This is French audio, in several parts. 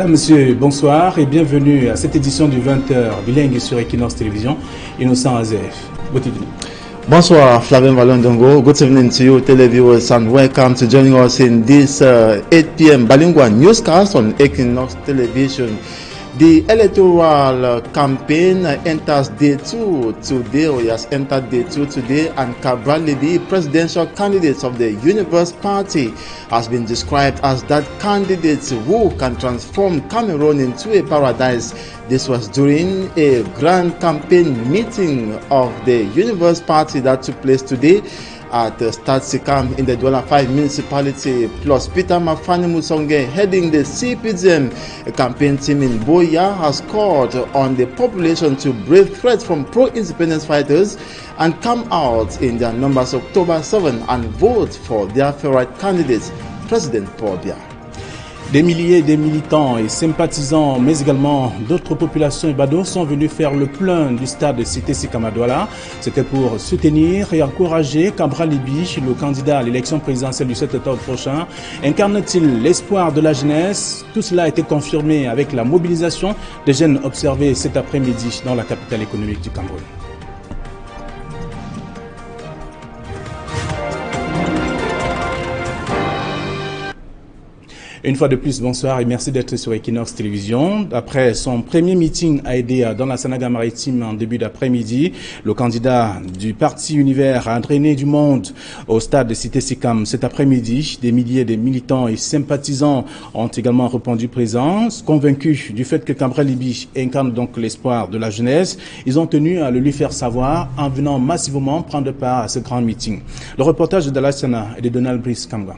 Madame, Monsieur, bonsoir et bienvenue à cette édition du 20h bilingue sur Equinox Télévision. Innocent Azef. Bonsoir, Flavien Valondongo. Good evening to you, televiewers, and welcome to joining us in this 8 p.m. bilingual newscast on Equinox Television. The electoral campaign enters day 2 today, or has entered day 2 today, and Cabral Libby, presidential candidate of the Universe Party, has been described as that candidate who can transform Cameroon into a paradise. This was during a grand campaign meeting of the Universe Party that took place today at Stade Sikam in the Douala 5 municipality, plus Peter Mafani Musonge heading the CPDM campaign team in Boya has called on the population to brave threats from pro-independence fighters and come out in their numbers October 7 and vote for their favorite candidate, President Paul Biya. Des milliers de militants et sympathisants, mais également d'autres populations et badauds sont venus faire le plein du stade de Cité Sikam à Douala. C'était pour soutenir et encourager Cabral Libby, le candidat à l'élection présidentielle du 7 octobre prochain. Incarne-t-il l'espoir de la jeunesse? Tout cela a été confirmé avec la mobilisation des jeunes observés cet après-midi dans la capitale économique du Cameroun. Une fois de plus, bonsoir et merci d'être sur Equinox Télévision. Après son premier meeting à Edea dans la Sanaga maritime en début d'après-midi, le candidat du Parti Univers a entraîné du monde au stade de Cité Sikam cet après-midi. Des milliers de militants et sympathisants ont également répondu présents. Convaincus du fait que Cabral Libby incarne donc l'espoir de la jeunesse, ils ont tenu à le lui faire savoir en venant massivement prendre part à ce grand meeting. Le reportage de Dalassana et de Donald Brice Kamga.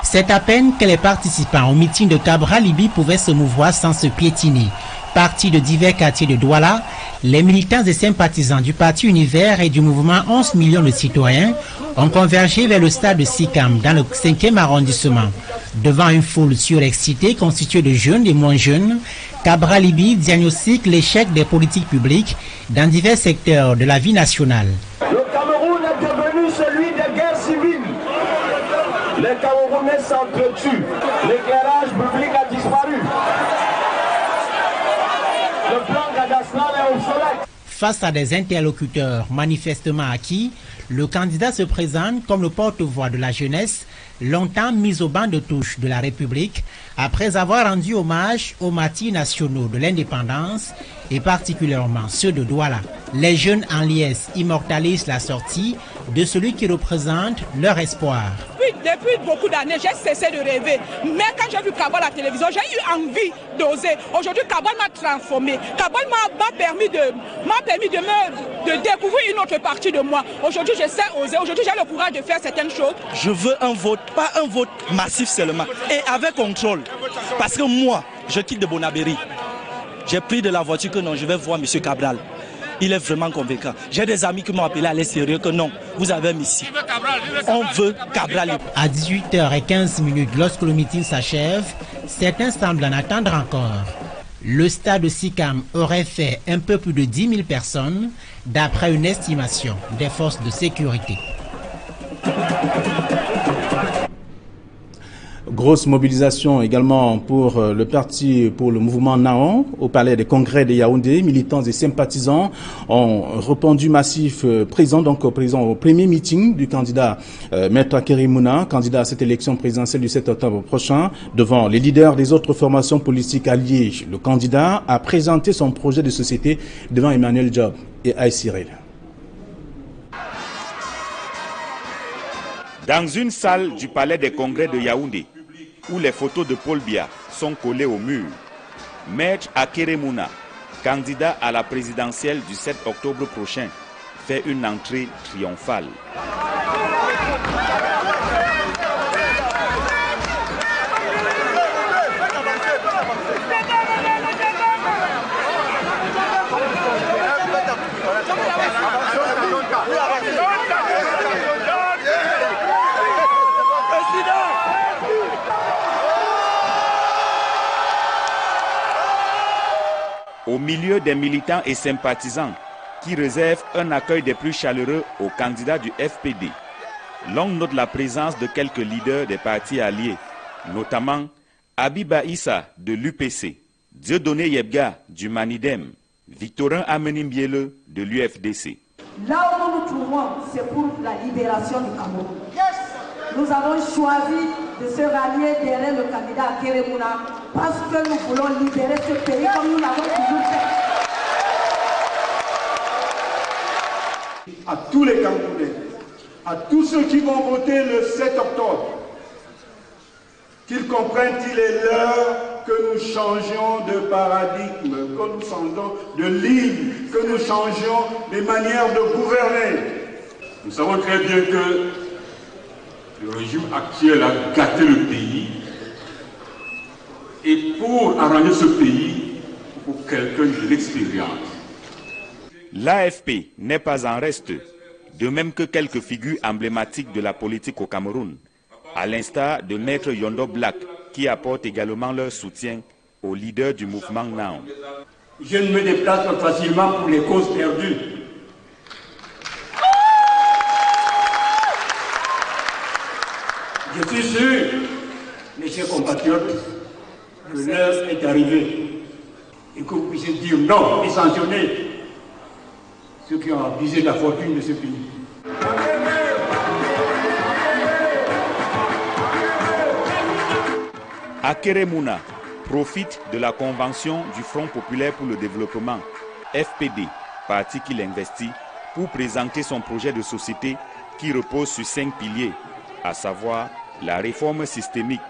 C'est à peine que les participants au meeting de Cabral Libby pouvaient se mouvoir sans se piétiner. Partis de divers quartiers de Douala, les militants et sympathisants du Parti Univers et du mouvement 11 millions de citoyens ont convergé vers le stade de Sikam dans le 5e arrondissement. Devant une foule surexcitée constituée de jeunes et moins jeunes, Cabral Libby diagnostique l'échec des politiques publiques dans divers secteurs de la vie nationale. Le Cameroun est devenu celui des guerres civiles. Les Camerounais s'entretuent. L'éclairage public a disparu. Le plan cadastral est obsolète. Face à des interlocuteurs manifestement acquis, le candidat se présente comme le porte-voix de la jeunesse, longtemps mise au banc de touche de la République, après avoir rendu hommage aux martyrs nationaux de l'indépendance et particulièrement ceux de Douala. Les jeunes en liesse immortalisent la sortie de celui qui représente leur espoir. Depuis beaucoup d'années, j'ai cessé de rêver. Mais quand j'ai vu Cabral à la télévision, j'ai eu envie d'oser. Aujourd'hui, Cabral m'a transformé. Cabral m'a permis de découvrir une autre partie de moi. Aujourd'hui, je sais oser. Aujourd'hui, j'ai le courage de faire certaines choses. Je veux un vote, pas un vote massif seulement. Et avec contrôle. Parce que moi, je quitte de Bonabéry. J'ai pris de la voiture que non, je vais voir M. Cabral. Il est vraiment convaincant. J'ai des amis qui m'ont appelé à l'extérieur que non, vous avez un ici. On veut Cabral. À 18h15, lorsque le meeting s'achève, certains semblent en attendre encore. Le stade de Sikam aurait fait un peu plus de 10 000 personnes, d'après une estimation des forces de sécurité. Grosse mobilisation également pour le parti, pour le mouvement Naon au palais des congrès de Yaoundé. Militants et sympathisants ont répondu massif présent au premier meeting du candidat Maître Kerimuna, candidat à cette élection présidentielle du 7 octobre prochain, devant les leaders des autres formations politiques alliées. Le candidat a présenté son projet de société devant Emmanuel Job et Aïe Cyril. Dans une salle du palais des congrès de Yaoundé, où les photos de Paul Biya sont collées au mur, Maître Akeremouna, candidat à la présidentielle du 7 octobre prochain, fait une entrée triomphale. Au milieu des militants et sympathisants qui réservent un accueil des plus chaleureux aux candidats du FPD, l'on note la présence de quelques leaders des partis alliés, notamment Abiba Issa de l'UPC, Dieudonné Yebga du Manidem, Victorin Amenimbiele de l'UFDC. Là où nous nous trouvons, c'est pour la libération du Cameroun. Nous avons choisi de se rallier derrière le candidat Akeremouna parce que nous voulons libérer ce pays comme nous l'avons toujours fait. À tous les Camerounais, à tous ceux qui vont voter le 7 octobre, qu'ils comprennent qu'il est l'heure que nous changions de paradigme, que nous changions de ligne, que nous changions de manière de gouverner. Nous savons très bien que le régime actuel a gâté le pays. Et pour arranger ce pays, il faut quelqu'un de l'expérience. L'AFP n'est pas en reste, de même que quelques figures emblématiques de la politique au Cameroun, à l'instar de Maître Yondo Black, qui apporte également leur soutien aux leaders du mouvement Now. Je ne me déplace pas facilement pour les causes perdues. Je suis sûr, mes chers compatriotes, que l'heure est arrivée et que vous puissiez dire non et sanctionner ceux qui ont abusé de la fortune de ce pays. Akeremouna profite de la convention du Front populaire pour le développement, FPD, parti qu'il investit, pour présenter son projet de société qui repose sur 5 piliers, à savoir la réforme systémique,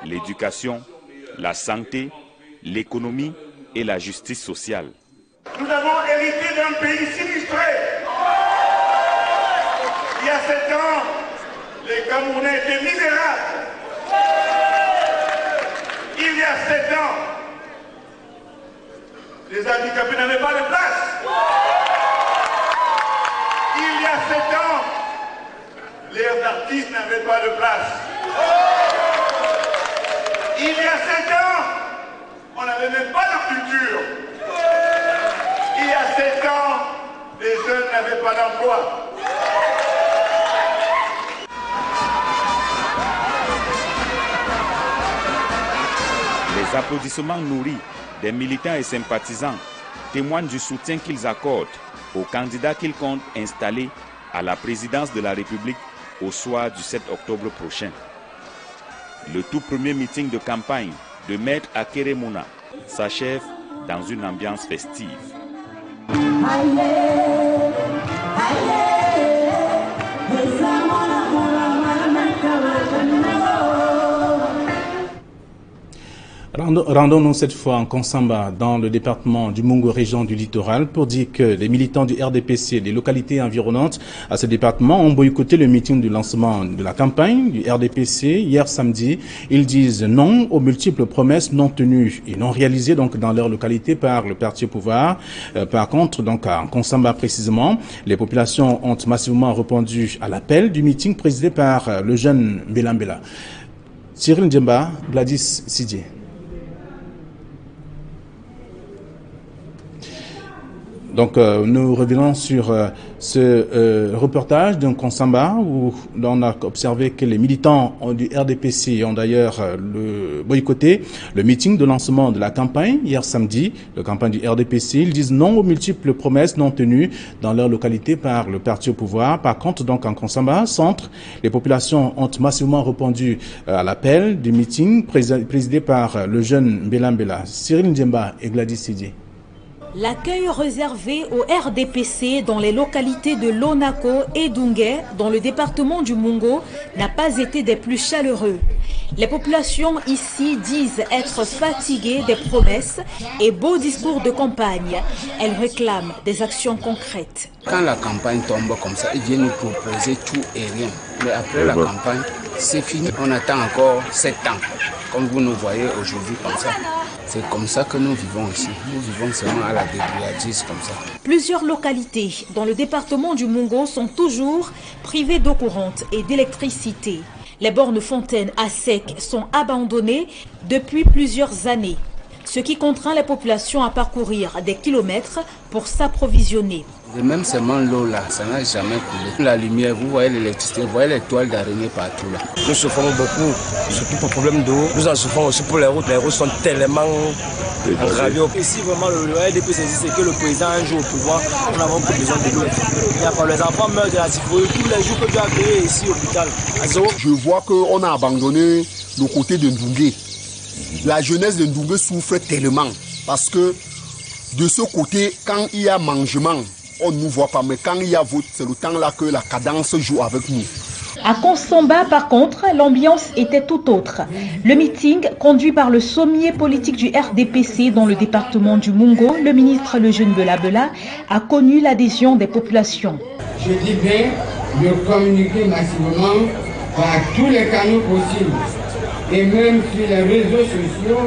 l'éducation, la santé, l'économie et la justice sociale. Nous avons hérité d'un pays sinistré. Il y a 7 ans, les Camerounais étaient misérables. Il y a 7 ans, les handicapés n'avaient pas de place. Il y a 7 ans, les artistes n'avaient pas de place. Il y a 7 ans, on n'avait même pas de culture. Il y a 7 ans, les jeunes n'avaient pas d'emploi. Les applaudissements nourris des militants et sympathisants témoignent du soutien qu'ils accordent aux candidats qu'ils comptent installer à la présidence de la République au soir du 7 octobre prochain. Le tout premier meeting de campagne de Maître Akeremouna s'achève dans une ambiance festive. Rendons-nous cette fois en Konsamba, dans le département du Mungo, région du littoral, pour dire que les militants du RDPC des localités environnantes à ce département ont boycotté le meeting du lancement de la campagne du RDPC hier samedi. Ils disent non aux multiples promesses non tenues et non réalisées donc dans leur localité par le parti au pouvoir. Par contre, donc en Konsamba précisément, les populations ont massivement répondu à l'appel du meeting présidé par le jeune Mbela. Cyril Ndjemba, Gladys Sidje. Donc nous revenons sur ce reportage d'un Konsamba où on a observé que les militants du RDPC ont d'ailleurs boycotté le meeting de lancement de la campagne hier samedi, la campagne du RDPC. Ils disent non aux multiples promesses non tenues dans leur localité par le parti au pouvoir. Par contre, donc en Konsamba centre, les populations ont massivement répondu à l'appel du meeting présidé par le jeune Mbela. Cyril Ndjemba et Gladys Sidje. L'accueil réservé au RDPC dans les localités de Lonako et Dungé, dans le département du Mungo, n'a pas été des plus chaleureux. Les populations ici disent être fatiguées des promesses et beaux discours de campagne. Elles réclament des actions concrètes. Quand la campagne tombe comme ça, ils viennent nous proposer tout et rien. Mais après la campagne, c'est fini. On attend encore 7 ans, comme vous nous voyez aujourd'hui comme ça. C'est comme ça que nous vivons ici. Nous vivons seulement à la débrouillardise comme ça. Plusieurs localités dans le département du Mungo sont toujours privées d'eau courante et d'électricité. Les bornes fontaines à sec sont abandonnées depuis plusieurs années. ce qui contraint les populations à parcourir des kilomètres pour s'approvisionner. Et même seulement l'eau là, ça n'a jamais coulé. La lumière, vous voyez l'électricité, vous voyez les toiles d'araignée partout là. Nous souffrons beaucoup, surtout pour le problème d'eau. Nous en souffrons aussi pour les routes. Les routes sont tellement gravées. Ici, vraiment, le RDP, c'est que le président un jour au pouvoir, nous n'avons plus besoin de l'eau. Les enfants meurent de la typhoïde tous les jours que tu as créé ici au hôpital. Je vois qu'on a abandonné le côté de Ndoumbé. La jeunesse de Ndoumbé souffre tellement parce que de ce côté, quand il y a mangement, on ne nous voit pas, mais quand il y a vote, c'est le temps là que la cadence joue avec nous. À Konsomba, par contre, l'ambiance était tout autre. Le meeting, conduit par le sommier politique du RDPC dans le département du Mungo, le ministre Lejeune Bela, a connu l'adhésion des populations. Je dis bien de communiquer massivement par tous les canaux possibles et même sur les réseaux sociaux,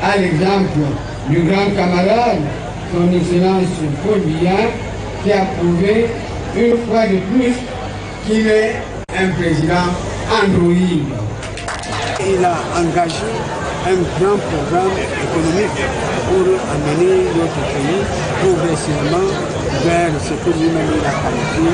à l'exemple du grand camarade, son excellence Paul Biya, qui a prouvé une fois de plus qu'il est un président androïde. Il a engagé un grand programme économique pour amener notre pays progressivement vers ce que lui-même a qualifié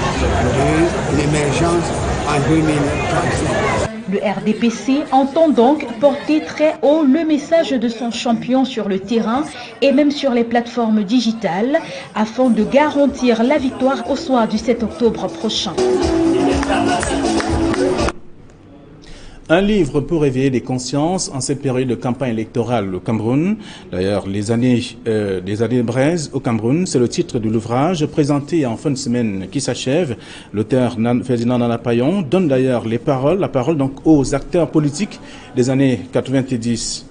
de l'émergence en 2035. Le RDPC entend donc porter très haut le message de son champion sur le terrain et même sur les plateformes digitales afin de garantir la victoire au soir du 7 octobre prochain. Un livre pour éveiller des consciences en cette période de campagne électorale au Cameroun. D'ailleurs, des années braises au Cameroun, c'est le titre de l'ouvrage présenté en fin de semaine qui s'achève. L'auteur Ferdinand Nana Payon donne d'ailleurs la parole donc aux acteurs politiques des années 90.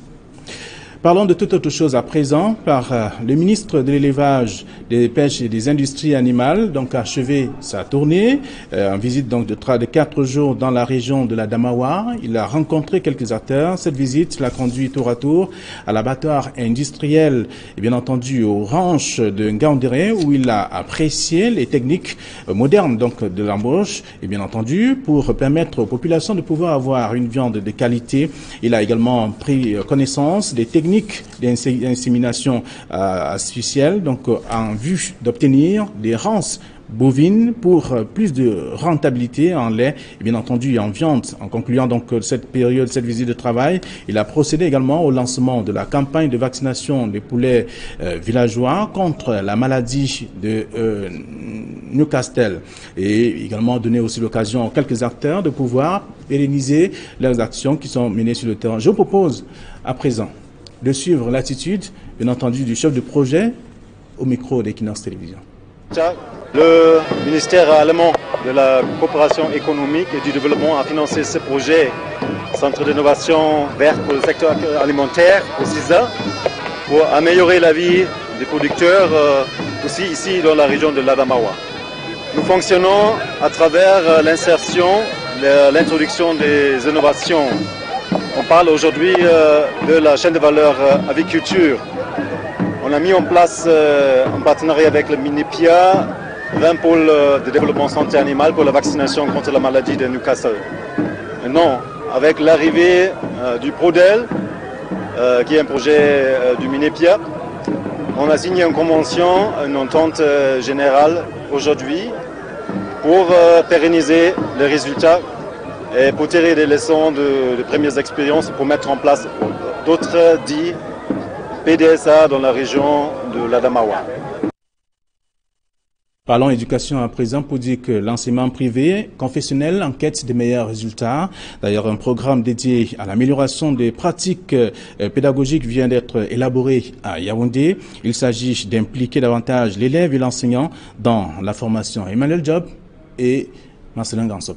Parlons de toute autre chose à présent par le ministre de l'élevage, des pêches et des industries animales, donc a achevé sa tournée en visite donc de 4 jours dans la région de la Damawa. Il a rencontré quelques acteurs. Cette visite l'a conduit tour à tour à l'abattoir industriel et bien entendu aux ranches de Ngaoundéré où il a apprécié les techniques modernes donc de l'embauche et bien entendu pour permettre aux populations de pouvoir avoir une viande de qualité. Il a également pris connaissance des techniques d'insémination artificielle, donc en vue d'obtenir des rances bovines pour plus de rentabilité en lait et bien entendu en viande. En concluant donc cette visite de travail, il a procédé également au lancement de la campagne de vaccination des poulets villageois contre la maladie de Newcastle et également donné aussi l'occasion à quelques acteurs de pouvoir pérenniser leurs actions qui sont menées sur le terrain. Je vous propose à présent de suivre l'attitude, bien entendu, du chef de projet au micro d'Equinox Télévision. Le ministère allemand de la coopération économique et du développement a financé ce projet Centre d'innovation verte pour le secteur alimentaire au CISA pour améliorer la vie des producteurs aussi ici dans la région de l'Adamawa. Nous fonctionnons à travers l'insertion, l'introduction des innovations. On parle aujourd'hui de la chaîne de valeur aviculture. On a mis en place, en partenariat avec le MINEPIA, 20 pôles de développement santé animale pour la vaccination contre la maladie de Newcastle. Maintenant, avec l'arrivée du PRODEL, qui est un projet du MINEPIA, on a signé une convention, une entente générale aujourd'hui pour pérenniser les résultats et pour tirer des leçons de premières expériences pour mettre en place d'autres dits PDSA dans la région de l'Adamawa. Parlons éducation à présent pour dire que l'enseignement privé confessionnel en quête des meilleurs résultats. D'ailleurs, un programme dédié à l'amélioration des pratiques pédagogiques vient d'être élaboré à Yaoundé. Il s'agit d'impliquer davantage l'élève et l'enseignant dans la formation. Emmanuel Job et Marcelin Gansop.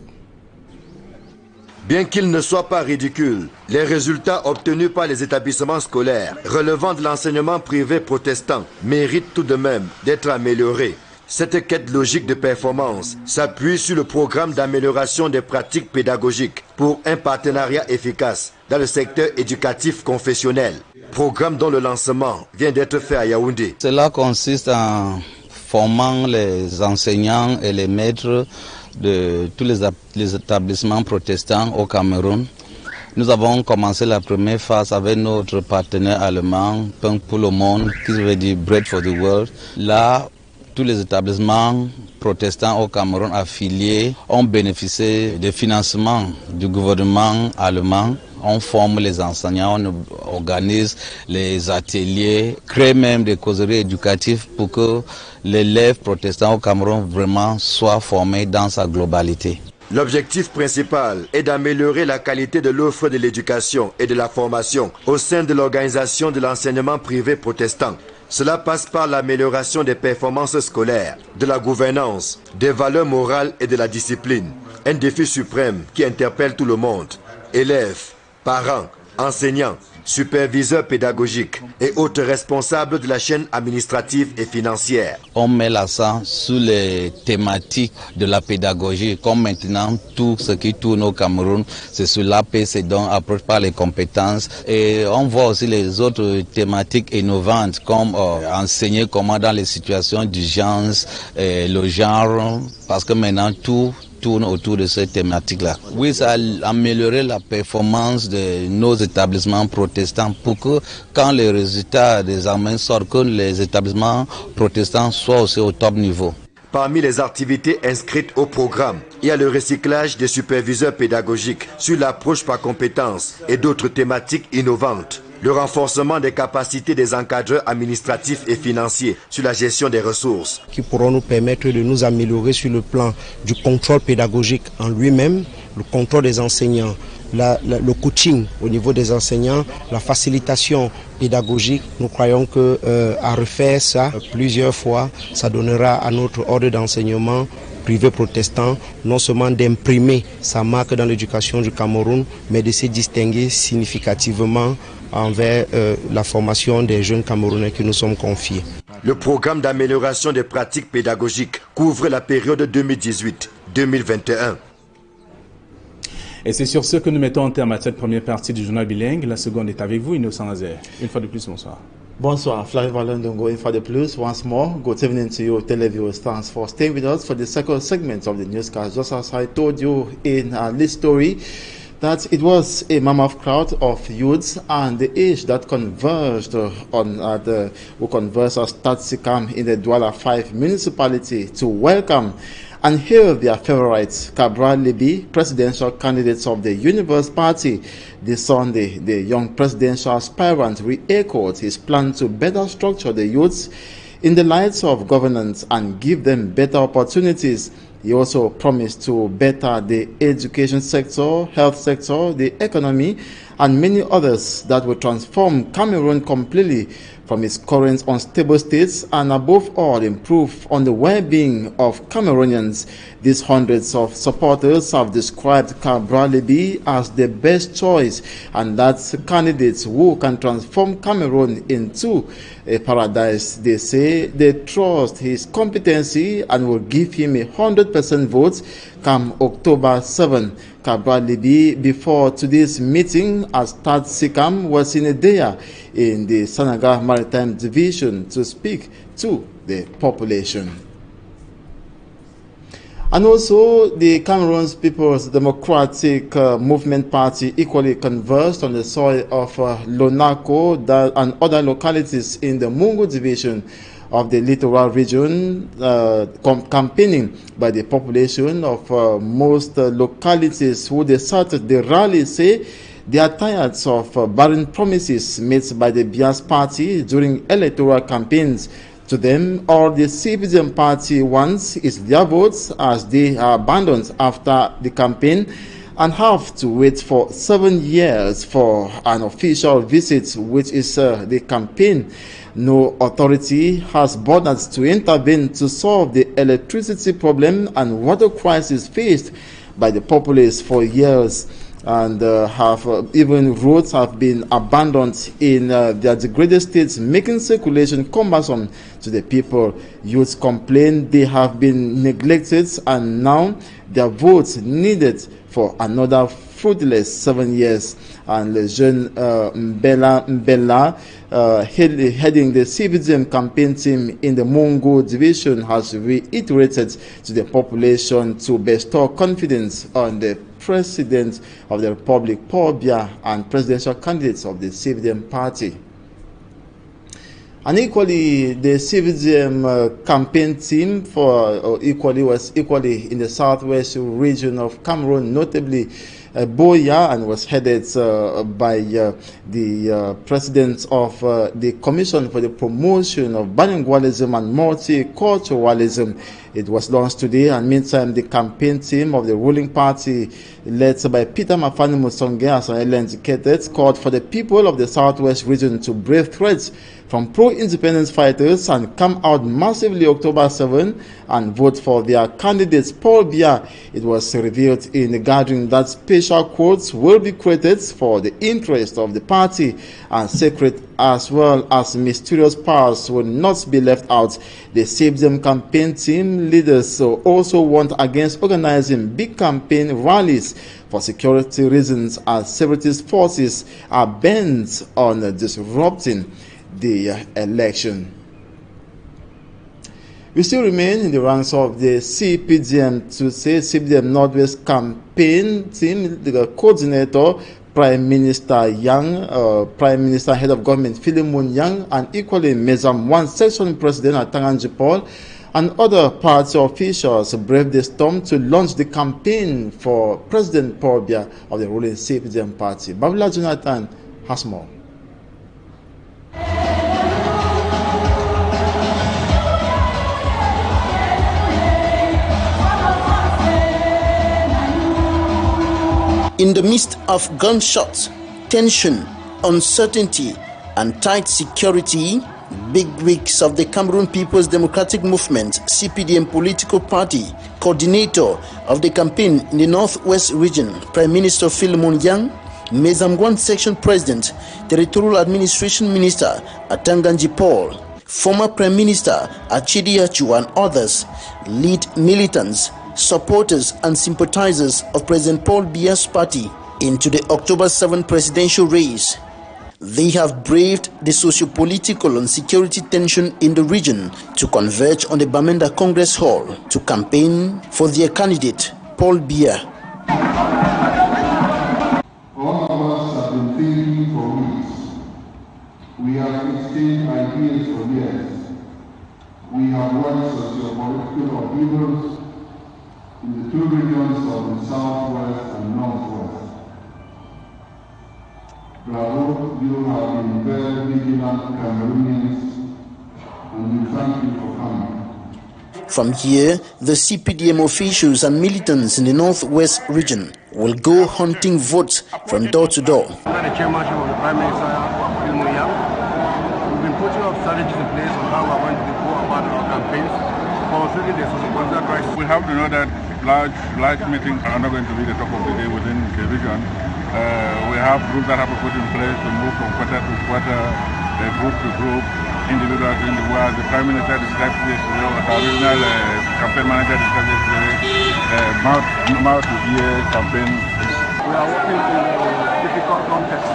Bien qu'ils ne soient pas ridicules, les résultats obtenus par les établissements scolaires relevant de l'enseignement privé protestant méritent tout de même d'être améliorés. Cette quête logique de performance s'appuie sur le programme d'amélioration des pratiques pédagogiques pour un partenariat efficace dans le secteur éducatif confessionnel, programme dont le lancement vient d'être fait à Yaoundé. Cela consiste en formant les enseignants et les maîtres de tous les établissements protestants au Cameroun Nous avons commencé la première phase avec notre partenaire allemand, Pain pour le monde, qui veut dire Bread for the World. Là, tous les établissements protestants au Cameroun affiliés ont bénéficié des financements du gouvernement allemand. On forme les enseignants, on organise les ateliers, crée même des causeries éducatives pour que l'élève protestant au Cameroun vraiment soit formé dans sa globalité. L'objectif principal est d'améliorer la qualité de l'offre de l'éducation et de la formation au sein de l'organisation de l'enseignement privé protestant. Cela passe par l'amélioration des performances scolaires, de la gouvernance, des valeurs morales et de la discipline. Un défi suprême qui interpelle tout le monde. Élèves, parents, enseignants, superviseurs pédagogiques et autres responsables de la chaîne administrative et financière. On met l'accent sur les thématiques de la pédagogie, comme maintenant tout ce qui tourne au Cameroun, c'est sur l'APC, donc approche par les compétences. Et on voit aussi les autres thématiques innovantes, comme enseigner comment dans les situations d'urgence, le genre, parce que maintenant tout tourne autour de cette thématique-là. Oui, ça a amélioré la performance de nos établissements protestants pour que quand les résultats des examens sortent, que les établissements protestants soient aussi au top niveau. Parmi les activités inscrites au programme, il y a le recyclage des superviseurs pédagogiques sur l'approche par compétences et d'autres thématiques innovantes. Le renforcement des capacités des encadreurs administratifs et financiers sur la gestion des ressources. Qui pourront nous permettre de nous améliorer sur le plan du contrôle pédagogique en lui-même, le contrôle des enseignants, le coaching au niveau des enseignants, la facilitation pédagogique. Nous croyons que à refaire ça plusieurs fois, ça donnera à notre ordre d'enseignement privé protestant non seulement d'imprimer sa marque dans l'éducation du Cameroun, mais de se distinguer significativement envers la formation des jeunes Camerounais que nous sommes confiés. Le programme d'amélioration des pratiques pédagogiques couvre la période 2018-2021. Et c'est sur ce que nous mettons en terme à cette première partie du journal bilingue. La seconde est avec vous, Innocent Nazaire. Une fois de plus, bonsoir. Bonsoir, Flavien Valondongo, une fois de plus, once more, good evening to you, televiewers. Thanks for staying with us for the second segment of the newscast. Just as I told you in this story, that it was a mammoth crowd of youths and the age that converged who conversed at Tatsikam in the Douala 5 municipality to welcome and hail their favorites, Cabral Libi, presidential candidates of the Universe Party. This Sunday, the young presidential aspirant re-echoed his plan to better structure the youths in the lights of governance and give them better opportunities. He also promised to better the education sector, health sector, the economy, and many others that will transform Cameroon completely from its current unstable states and above all improve on the well-being of Cameroonians. These hundreds of supporters have described Cabral Libi as the best choice and that's candidates who can transform Cameroon into a paradise. They say they trust his competency and will give him 100% votes come October 7. Cabral Libi, before today's meeting at Tatsikam, was in Edea in the Sanaga Maritime Division to speak to the population. And also, the Cameroon's People's Democratic Movement Party equally conversed on the soil of Lonako and other localities in the Mungo Division of the littoral region, campaigning by the population of most localities who they started the rally say they are tired of barren promises made by the Bias party during electoral campaigns. To them, all the CPDM party wants is their votes as they are abandoned after the campaign and have to wait for 7 years for an official visit, which is the campaign. No authority has bothered to intervene to solve the electricity problem and water crisis faced by the populace for years. And even roads have been abandoned in their degraded states, making circulation cumbersome to the people. Youths complain they have been neglected and now their votes needed for another fruitless 7 years. And Lejeune Mbella, heading the CVDM campaign team in the Mungo division, has reiterated to the population to bestow confidence on the President of the Republic, Paul Biya, and presidential candidates of the CVDM party. And equally, the CVDM campaign team was equally in the southwest region of Cameroon, notably Boya, and was headed by the president of the Commission for the Promotion of Bilingualism and Multiculturalism. It was launched today, and meantime, the campaign team of the ruling party, led by Peter Mafani Musonge, as I indicated, called for the people of the southwest region to brave threats from pro-independence fighters and come out massively October 7 and vote for their candidates, Paul Biya. It was revealed in the gathering that special quotes will be created for the interest of the party, and secret as well as mysterious powers will not be left out. The CVDM campaign team leaders also warned against organizing big campaign rallies for security reasons, as separatist forces are bent on disrupting the election. We still remain in the ranks of the CPDM to say CPDM Northwest campaign team, the coordinator, Prime Minister Yang, Prime Minister Head of Government Philemon Yang, and equally Mezam 1 Section President Atanganji Paul, and other party officials braved the storm to launch the campaign for President Paul Biya of the ruling CPDM party. Babla Jonathan has more. In the midst of gunshots, tension, uncertainty, and tight security, bigwigs of the Cameroon People's Democratic Movement (CPDM) political party, coordinator of the campaign in the Northwest region, Prime Minister Philemon Yang, Mezamgwan Section President, Territorial Administration Minister Atanganji Paul, former Prime Minister Achidi Achu, and others lead militants, supporters and sympathizers of President Paul Biya's party into the October 7 presidential race. They have braved the socio-political and security tension in the region to converge on the Bamenda Congress Hall to campaign for their candidate, Paul Biya. All of us have been thinking for weeks. We have exchanged ideas for years. We have watched socio-political upheavals in the two regions of the Southwest and Northwest. Bravo, you have been very vigilant Cameroonians, and we thank you for coming. From here, the CPDM officials and militants in the Northwest region will go hunting votes from door to door. Under the chairmanship of the Prime Minister, Philemon Yang, we've been putting up strategies in place on how we're going to go about our campaigns for really the socio-political crisis. We have to know that large meetings are not going to be the top of the day within the region. We have groups that have to put in place to move from quarter to quarter, group to group, individual to individual. The Prime Minister described yesterday, or the original campaign manager described yesterday, mouth to ear campaign. We are working in a difficult context,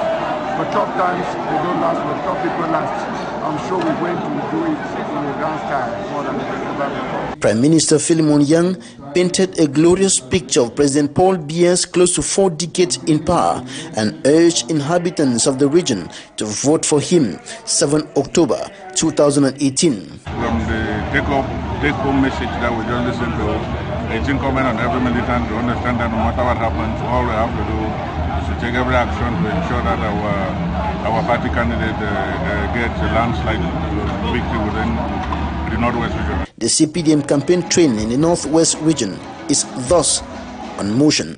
but tough times they don't last, but tough people last. I'm sure we're going to do it in a grand style more than ever before. Prime Minister Philemon Yang painted a glorious picture of President Paul Biya's close to 4 decades in power and urged inhabitants of the region to vote for him 7 October 2018. From the take-home message that we just listened to, it's incumbent on every militant to understand that no matter what happens, all we have to do is to take every action to ensure that our party candidate gets a landslide victory within the Northwest region. The CPDM campaign train in the Northwest region is thus on motion.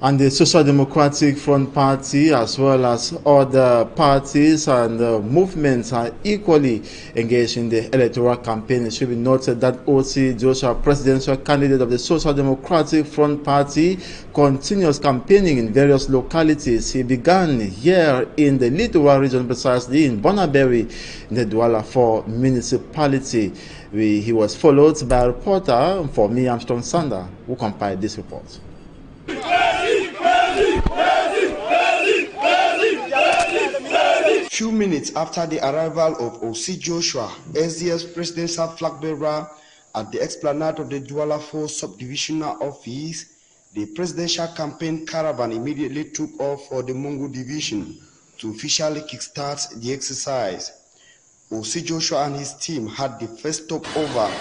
And the Social Democratic Front Party, as well as other parties and movements, are equally engaged in the electoral campaign. It should be noted that O.C. Joshua, presidential candidate of the Social Democratic Front Party, continues campaigning in various localities. He began here in the Littoral region, precisely in Bonaberi, in the Douala 4 municipality. He was followed by a reporter for me, Armstrong Sander, who compiled this report. 2 minutes after the arrival of O.C. Joshua, SDS presidential flag bearer, At the explanade of the Douala 4 subdivisional office, the presidential campaign caravan immediately took off for the Mungu division to officially kickstart the exercise. Osei Joshua and his team had the first stopover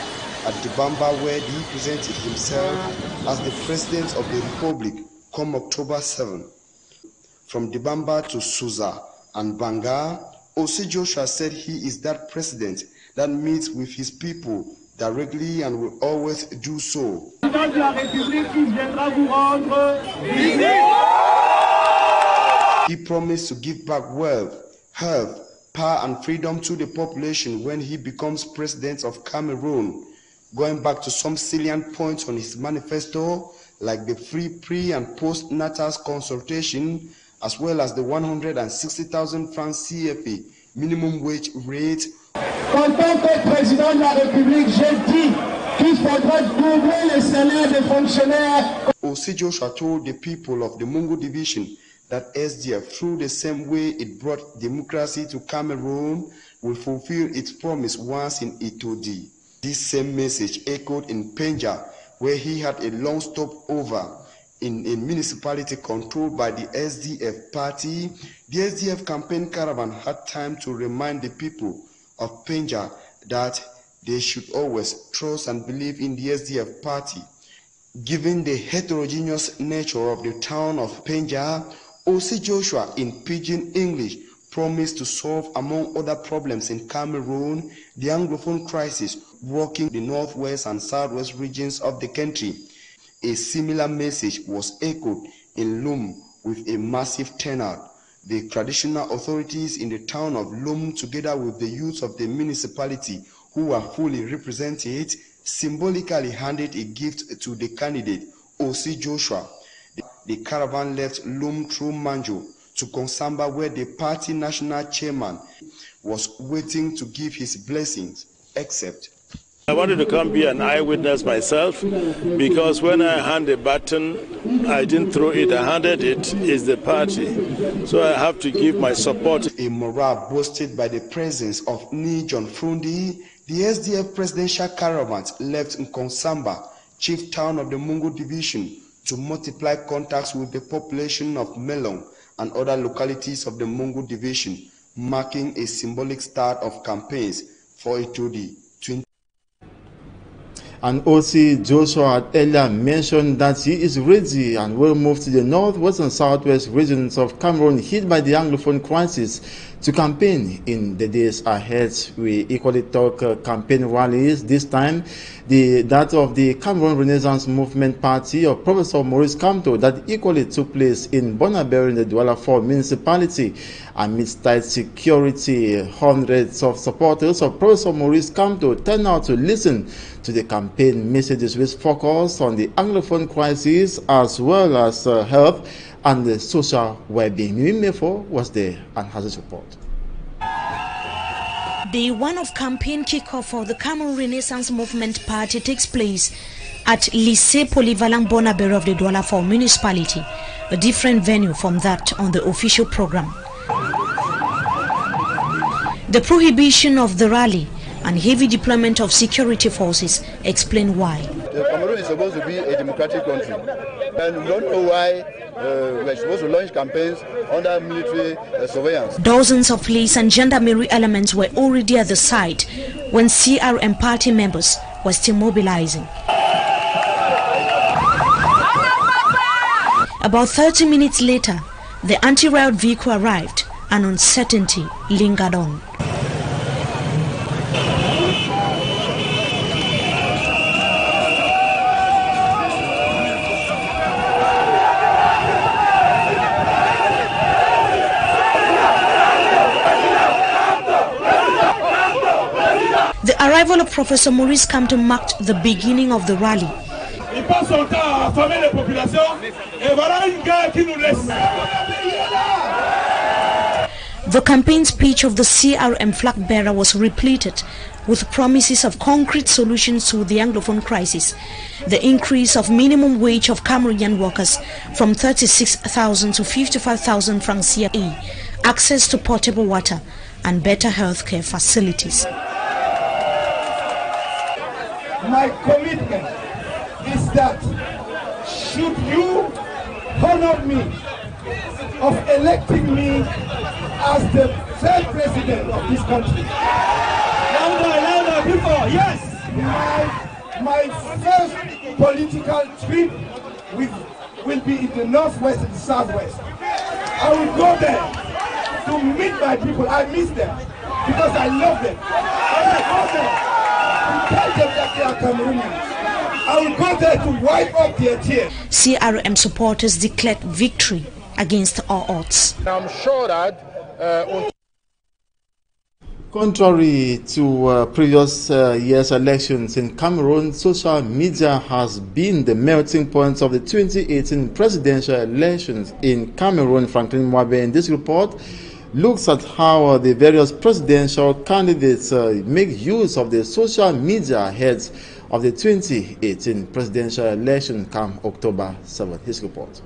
at Dibamba, where he presented himself as the president of the republic come October 7. From Dibamba to Suza and Banga, Osei Joshua said he is that president that meets with his people directly and will always do so. He promised to give back wealth, health, power and freedom to the population when he becomes president of Cameroon, going back to some salient points on his manifesto, like the free pre- and post-natal consultation, as well as the 160,000 francs CFA minimum wage rate. En tant que président de la République, j'ai dit qu'il faudrait doubler les salaires des fonctionnaires. Osei Joshua told the people of the Mungu division that SDF, through the same way it brought democracy to Cameroon, will fulfill its promise once in Itodi. This same message echoed in Penja, where he had a long stopover in a municipality controlled by the SDF party. The SDF campaign caravan had time to remind the people of Penja that they should always trust and believe in the SDF party. Given the heterogeneous nature of the town of Penja, Osei Joshua in Pidgin English promised to solve, among other problems in Cameroon, the Anglophone crisis rocking the northwest and southwest regions of the country. A similar message was echoed in Lum with a massive turnout. The traditional authorities in the town of Lum, together with the youth of the municipality who were fully represented, symbolically handed a gift to the candidate, Osei Joshua. The caravan left Lum through Manjo to Konsamba, where the party national chairman was waiting to give his blessings, except I wanted to come be an eyewitness myself, because when I hand the baton, I didn't throw it, I handed it, is the party. So I have to give my support. A morale boosted by the presence of Ni John Frundi, the SDF presidential caravan left Nkonsamba, chief town of the Mungu division, to multiply contacts with the population of Melong and other localities of the Mungu division, marking a symbolic start of campaigns for Itodi. And Osei Joshua had earlier mentioned that he is ready and will move to the northwest and southwest regions of Cameroon hit by the Anglophone crisis to campaign in the days ahead. We equally talk campaign rallies, this time that of the Cameroon Renaissance Movement Party of Professor Maurice Kamto, that equally took place in Bonaberi in the Douala 4 municipality. Amidst tight security, hundreds of supporters of Professor Maurice Kamto turned out to listen to the campaign messages which focus on the Anglophone crisis as well as health and the social well-being. Mimefo was there and has a report. Day one of campaign kickoff for the Cameroon Renaissance Movement Party takes place at Lycée Polyvalent Bonaberi of the Douala 4 municipality, a different venue from that on the official program. The prohibition of the rally and heavy deployment of security forces explain why. Cameroon is supposed to be a democratic country, and we don't know why we're supposed to launch campaigns under military surveillance. Dozens of police and gendarmerie elements were already at the site when CRM party members were still mobilizing. About 30 minutes later, the anti-riot vehicle arrived and uncertainty lingered on. The arrival of Professor Maurice Kamto marked the beginning of the rally. The campaign speech of the CRM flag bearer was repleted with promises of concrete solutions to the Anglophone crisis, the increase of minimum wage of Cameroonian workers from 36,000 to 55,000 francs CFA, access to potable water and better healthcare facilities. my commitment is that should you honor me of electing me as the third president of this country. Louder, people, yes! My first political trip will be in the northwest and southwest. I will go there to meet my people. I miss them because I love them. When I go there to tell them that they are Cameroonians, I will go there to wipe up their tears. CRM supporters declared victory against all odds. I'm sure that contrary to previous year's elections in Cameroon, social media has been the melting point of the 2018 presidential elections in Cameroon. Franklin Mwabe in this report looks at how the various presidential candidates make use of the social media ahead of the 2018 presidential election come October 7. His report.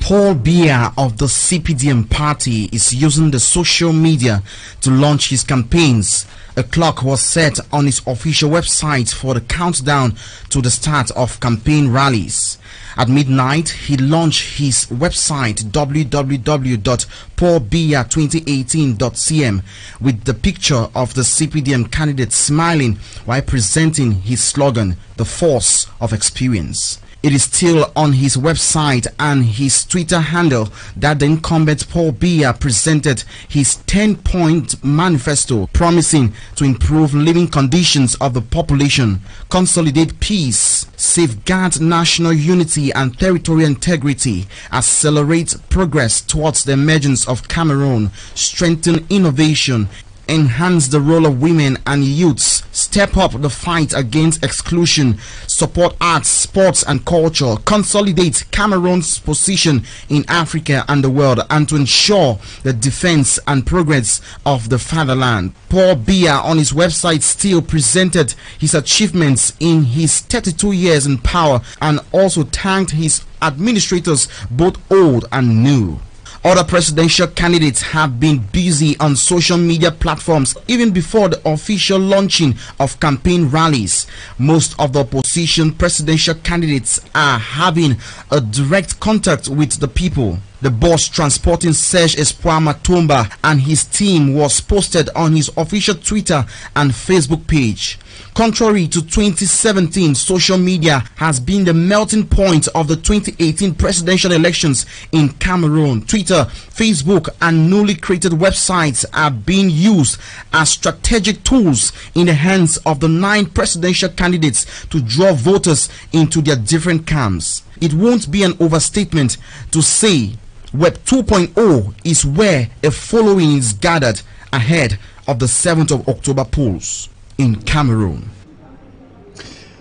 Paul Biya of the CPDM party is using the social media to launch his campaigns. A clock was set on his official website for the countdown to the start of campaign rallies. At midnight, he launched his website www.paulbiya2018.cm with the picture of the CPDM candidate smiling while presenting his slogan, "The Force of Experience." It is still on his website and his Twitter handle that the incumbent Paul Biya presented his 10-point manifesto promising to improve living conditions of the population, consolidate peace, safeguard national unity and territorial integrity, accelerate progress towards the emergence of Cameroon, strengthen innovation, enhance the role of women and youths, step up the fight against exclusion, support arts, sports and culture, consolidate Cameroon's position in Africa and the world, and to ensure the defense and progress of the fatherland. Paul Biya on his website still presented his achievements in his 32 years in power and also thanked his administrators, both old and new. Other presidential candidates have been busy on social media platforms even before the official launching of campaign rallies. Most of the opposition presidential candidates are having a direct contact with the people. The bus transporting Serge Espoir Matomba and his team was posted on his official Twitter and Facebook page. Contrary to 2017, social media has been the melting point of the 2018 presidential elections in Cameroon. Twitter, Facebook, and newly created websites are being used as strategic tools in the hands of the 9 presidential candidates to draw voters into their different camps. It won't be an overstatement to say Web 2.0 is where a following is gathered ahead of the 7th of October polls in Cameroon.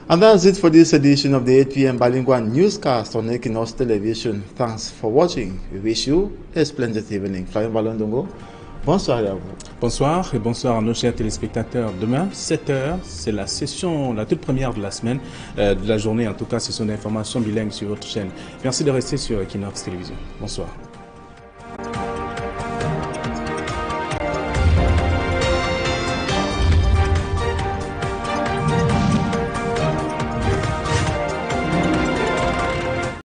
And that's it for this edition of the 8 p.m. bilingual newscast on Equinox Television. Thanks for watching. We wish you a splendid evening. Flavien Balondongo, bonsoir à vous. Bonsoir et bonsoir à nos chers téléspectateurs. Demain, 7h, c'est la session, la toute première de la semaine, de la journée en tout cas, session d'information bilingue sur votre chaîne. Merci de rester sur Equinox Télévision. Bonsoir.